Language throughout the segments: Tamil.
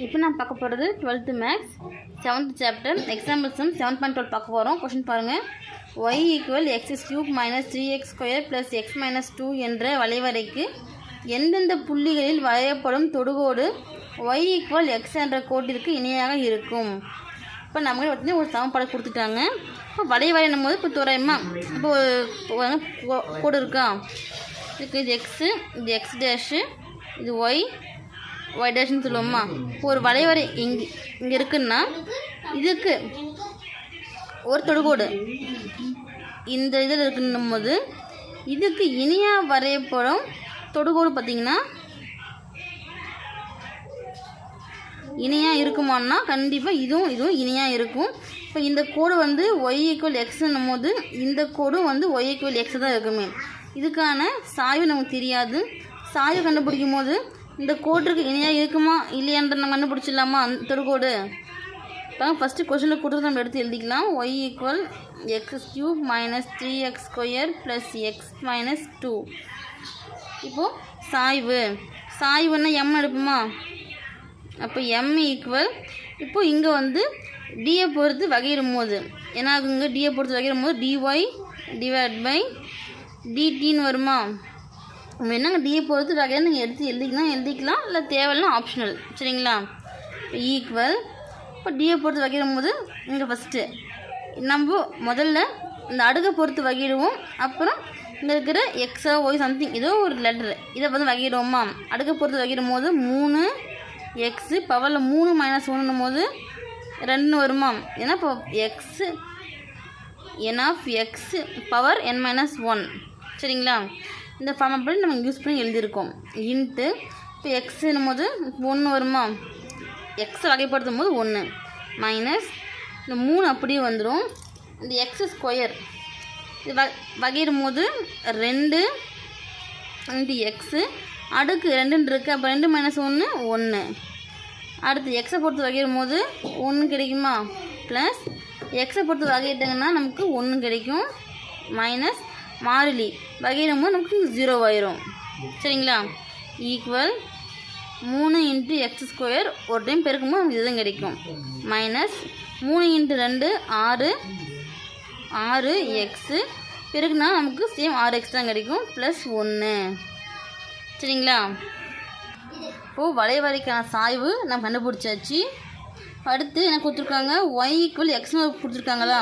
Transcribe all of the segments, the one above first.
இப்போ நான் பார்க்க போகிறது 12th maths 7th chapter example some 7.12 பார்க்க போகிறோம். கொஷின் பாருங்கள். y = x³ - 3x² + x - 2 என்ற வளைவரைக்கு எந்தெந்த புள்ளிகளில் வரையப்படும் தொடுகோடு y = x என்ற கோட்டிற்கு இணையாக இருக்கும். இப்போ நமக்கு வந்து ஒரு சமன்பாடு கொடுத்துட்டாங்க. இப்போ வரையணும் போது இப்போ தோராயமாக இப்போ கோடு இருக்கா, இதுக்கு இது எக்ஸு, இது எக்ஸ் டேஷு, இது ஒய் டேஷ்னு சொல்லுவோமா. இப்போ ஒரு வளைவரை இங்கே இருக்குன்னா இதுக்கு ஒரு தொடுகோடு இந்த இதில் இருக்குன்னும் போது இதுக்கு இணையாக வரையப்படும் தொடுகோடு பார்த்திங்கன்னா இணையாக இருக்குமான்னா கண்டிப்பாக இதுவும் இணையாக இருக்கும். இப்போ இந்த கோடு வந்து y = xன்னும் போது இந்த கோடும் வந்து y = x தான் இருக்குமே. இதுக்கான சாய்வு நமக்கு தெரியாது. சாய்வு கண்டுபிடிக்கும் போது இந்த கோட்டுக்கு இணையாக இருக்குமா இல்லையான்ற நம்ம கண்டுபிடிச்சிடலாமா அந்த தொடுகோடு. இப்போ ஃபஸ்ட்டு கொஷனில் கொடுத்து நம்ம எடுத்து எழுதிக்கலாம். y = x³ - 3x² + x - 2. இப்போது சாய்வுன்னா m எடுப்போமா. அப்போ m = இப்போது இங்கே வந்து டியை பொறுத்து வகையிடும் போது என்ன ஆகுங்க, டியை பொறுத்து வகையிடும் போது dy/dt வருமா. நம்ம என்னங்க டியை பொறுத்து வகையில் நீங்கள் எடுத்து எழுதிக்கலாம் இல்லை தேவையில்லைனா ஆப்ஷனல். சரிங்களா. ஈக்குவல் இப்போ டியை பொறுத்து வகையிடும் போது இங்கே ஃபஸ்ட்டு நம்ம முதல்ல இந்த அடுக்கை பொறுத்து வகையிடுவோம். அப்புறம் இங்கே இருக்கிற எக்ஸா ஒய் சம்திங் ஏதோ ஒரு லெட்டரு இதை வந்து வகையிடுவோமா. அடுக்கை பொறுத்து வகையிடும் போது 3x பவரில் 3 - 1 போது 2 வருமா. ஏன்னா இப்போ எக்ஸு n(x) பவர் n - 1. சரிங்களா. இந்த ஃபார்ம் அப்படி நம்ம யூஸ் பண்ணி எழுதியிருக்கோம். இன்ட்டு இப்போ எக்ஸுன்னும் போது 1 வருமா. எக்ஸை வகைப்படுத்தும் போது 1 மைனஸ் இந்த 3 அப்படியே வந்துடும். இந்த x² இது வகையிடும் போது 2 × எக்ஸு அடுக்கு 2 இருக்குது. அப்போ 2 - 1 1. அடுத்து எக்ஸை பொறுத்து வகையிடும் போது 1 கிடைக்குமா. ப்ளஸ் எக்ஸை பொறுத்து வகையிட்டாங்கன்னா நமக்கு 1 கிடைக்கும். மைனஸ் மாறிலி வகையிடும் போது நமக்கு 0 ஆயிரும். சரிங்களா. ஈக்குவல் 3 × x² ஒரு டைம் பெருக்கும்போது நமக்கு இதுதான் கிடைக்கும். மைனஸ் 3 × 2 6x பெருக்குனா நமக்கு சேம் 6x தான் கிடைக்கும். ப்ளஸ் 1. சரிங்களா. இப்போது வளைவரைக்கான சாய்வு நம்ம கண்டுபிடிச்சாச்சு. அடுத்து என்ன கொடுத்துருக்காங்க, y = x கொடுத்துருக்காங்களா.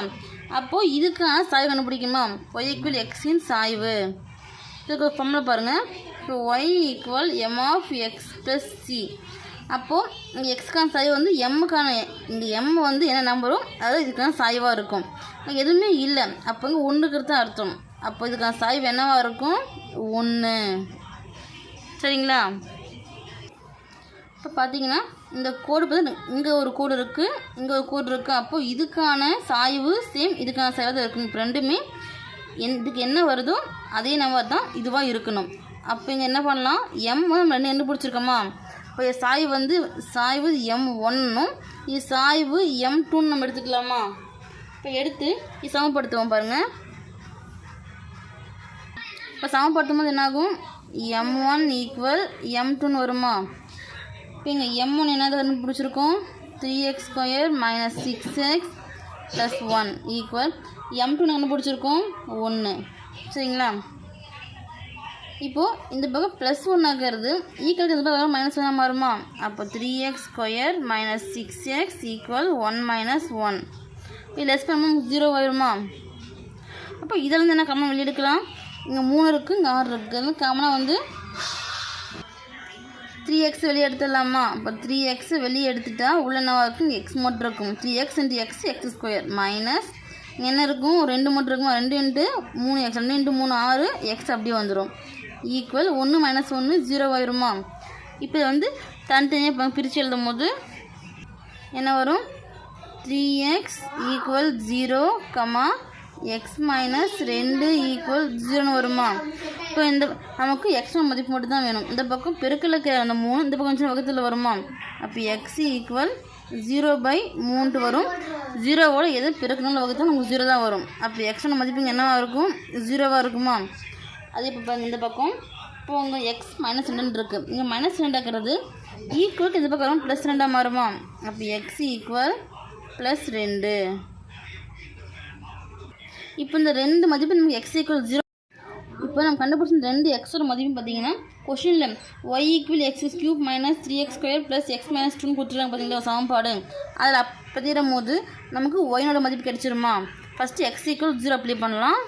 அப்போது இதுக்கான சாய்வு கண்டுபிடிக்குமா. y = x இன் சாய்வு இதுக்கு ஒரு ஃபார்முலா பாருங்கள். இப்போ y = m(x + c). அப்போது இங்கே எக்ஸ்க்கான சாய்வு வந்து எம்முக்கான இங்கே எம் வந்து என்ன நம்பரோ அதாவது இதுக்கான சாய்வாக இருக்கும். எதுவுமே இல்லை அப்போ இங்கே 1 தான் அர்த்தம். அப்போ இதுக்கான சாய்வு என்னவாக இருக்கும் 1. சரிங்களா. இப்போ பார்த்தீங்கன்னா இந்த கோடு பார்த்து இங்கே ஒரு கோடு இருக்குது, இங்கே ஒரு கோடு இருக்குது. அப்போது இதுக்கான சாய்வு சேம் இதுக்கான சாய்வு தான் இருக்கணும். இப்போ ரெண்டுமே இதுக்கு என்ன வருதோ அதே நம்பர் தான் இதுவாக இருக்கணும். அப்போ இங்கே என்ன பண்ணலாம், எம் நம்ம ரெண்டு பிடிச்சிருக்கோமா. இப்போ சாய்வு m1னும் இது சாய்வு m2ன்னு நம்ம எடுத்துக்கலாமா. இப்போ எடுத்து இது சமப்படுத்துவோம் பாருங்கள். இப்போ சமப்படுத்தும் போது என்னாகும், m1 = m2ன்னு வருமா. இப்போ இங்கே m1 என்னது பிடிச்சிருக்கோம் 3x² - 6x + 1 ஈக்குவல் m2 கண்டுபிடிச்சிருக்கோம் 1. சரிங்களா. இப்போது இந்த பக்கம் +1 ஆகிறது ஈக்குவல் இந்த பக்கம் -1 மாறுமா. அப்போ 3x² - 6x = 1 - 1. இப்போ லெஸ் பண்ணும்போது 0 ஆயிருமா. அப்போ இதில் என்ன காமனாக வெளியே எடுக்கலாம், இங்கே 3 இருக்குது, இங்கே 6 இருக்குது. காமனாக வந்து 3x வெளியே எடுத்துடலாமா. அப்போ 3x வெளியே எடுத்துட்டா உள்ள என்னவாக இருக்கும், x மட்டும் இருக்கும். 3x × x x² மைனஸ் என்ன இருக்கும் 2 மட்டும் இருக்குமா. 2 × 3x 2 × 3 6 x அப்படியே வந்துடும். ஈக்குவல் 1 - 1 0 ஆயிருமா. இப்போ வந்து தனித்தனியாக பிரித்து எழுதும் போது என்ன வரும் 3x = 0, x - 2 = 0 வருமா. இப்போ இந்த நமக்கு x மதிப்பு மட்டும் தான் வேணும். இந்த பக்கம் பெருக்கலுக்கு அந்த 3 இந்த பக்கம் கொஞ்சம் வகுத்தில் வருமா. அப்போ x = 0/3 வரும். 0வோட எது பெருக்கனாலும் வகுத்தால் நமக்கு 0 தான் வரும். அப்போ x மதிப்பு என்னவாக இருக்கும் 0வாக இருக்குமா. அதே இப்போ இந்த பக்கம் இப்போ உங்கள் x -2 இருக்குது. இங்கே -2 இருக்கிறது ஈக்குவலுக்கு இந்த பக்கம் வரும் ப்ளஸ் 2 மாறுமா? அப்போ எக்ஸ் ஈக்குவல் ப்ளஸ் 2. இப்போ இந்த 2 மதிப்பு நமக்கு எக்ஸ் ஈக்குவல் 0. இப்போ நம்ம கண்டுபிடிச்ச 2 எக்ஸோட மதிப்பு பார்த்தீங்கன்னா கொஷினில் y equal x cube minus 3x² plus x minus 2 கொடுத்துருக்காங்க பார்த்தீங்களா சமன்பாடு. அதில் பதிரும் போது நமக்கு ஒய்னோட மதிப்பு கிடைச்சிருமா? ஃபஸ்ட்டு எக்ஸ் ஈக்குவல் 0 அப்ளை பண்ணலாம்.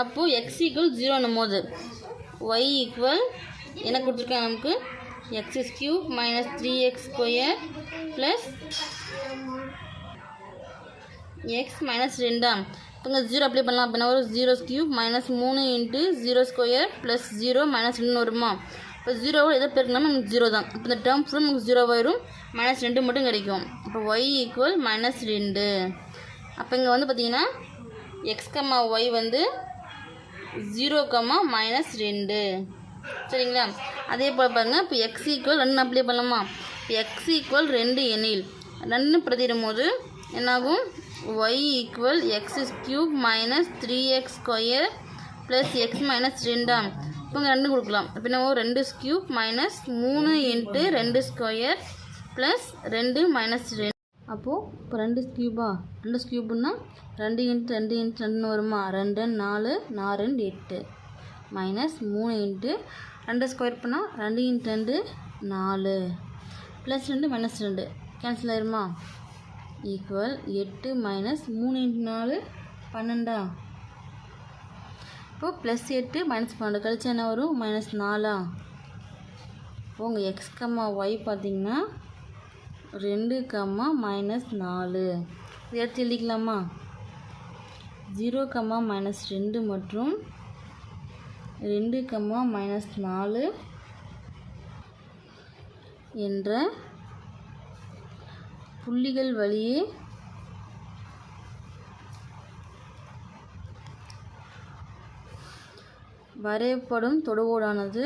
அப்போது எக்ஸ் ஈக்குவல் 0ன்னும் போது ஒய் ஈக்குவல் என்ன கொடுத்துருக்காங்க நமக்கு? X cube minus 3x² plus x minus 2. இப்போ 0 அப்ளை பண்ணலாம். அப்படின்னா ஒரு 0³ மைனஸ் 3 இன்ட்டு 0² ப்ளஸ் 0 மைனஸ் 2 வருமா? இப்போ 0 எதை பெருக்கணும்? நமக்கு 0 தான். இப்போ இந்த டேர்ம் ஃபுல்லாக நமக்கு 0 வரும், மைனஸ் 2 மட்டும் கிடைக்கும். இப்போ ஒய் ஈக்குவல் மைனஸ் 2. அப்போ இங்கே வந்து பார்த்தீங்கன்னா எக்ஸ் கம்மா ஒய் வந்து 0, மைனஸ் 2. சரிங்களா? அதே போல் பாருங்கள். இப்போ எக்ஸ் ஈக்குவல் 2 அப்ளை பண்ணலாமா? இப்போ எக்ஸ் ஈக்குவல் 2 எனில் 2 பிரதிடும் போது என்னாகும்? y equal x cube minus 3x² plus x minus 2. இப்போ இங்கே 2 கொடுக்கலாம். இப்போ என்ன 2³ மைனஸ் 3 இன்ட்டு 2² ப்ளஸ் 2 மைனஸ் 2. அப்போது இப்போ 2³ 2³ 2 இன்ட்டு 2 இன்ட்டு 2 வருமா? 2 4 4 8 மைனஸ் 3 இன்ட்டு 2² பண்ணால் 2 இன்ட்டு 2 4 ப்ளஸ் 2 மைனஸ் 2 கேன்சல் ஆயிருமா? Equal 8 minus 3 into 4 12. இப்போது ப்ளஸ் 8 மைனஸ் 12 கழிச்சா என்ன வரும்? மைனஸ் 4. இப்போ உங்கள் எக்ஸ் கம்மா ஒய் பார்த்தீங்கன்னா 2, மைனஸ் 4 இது எடுத்து எழுதிக்கலாமா? 0, மைனஸ் 2 மற்றும் 2, மைனஸ் 4 என்ற புள்ளிகள் வழியே வரையப்படும் தொடுகோடானது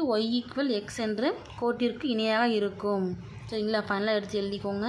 y ஈக்குவல் எக்ஸ் என்ற கோட்டிற்கு இணையாக இருக்கும். சரிங்களா? ஃபைனலாக எடுத்து எழுதிக்கோங்க.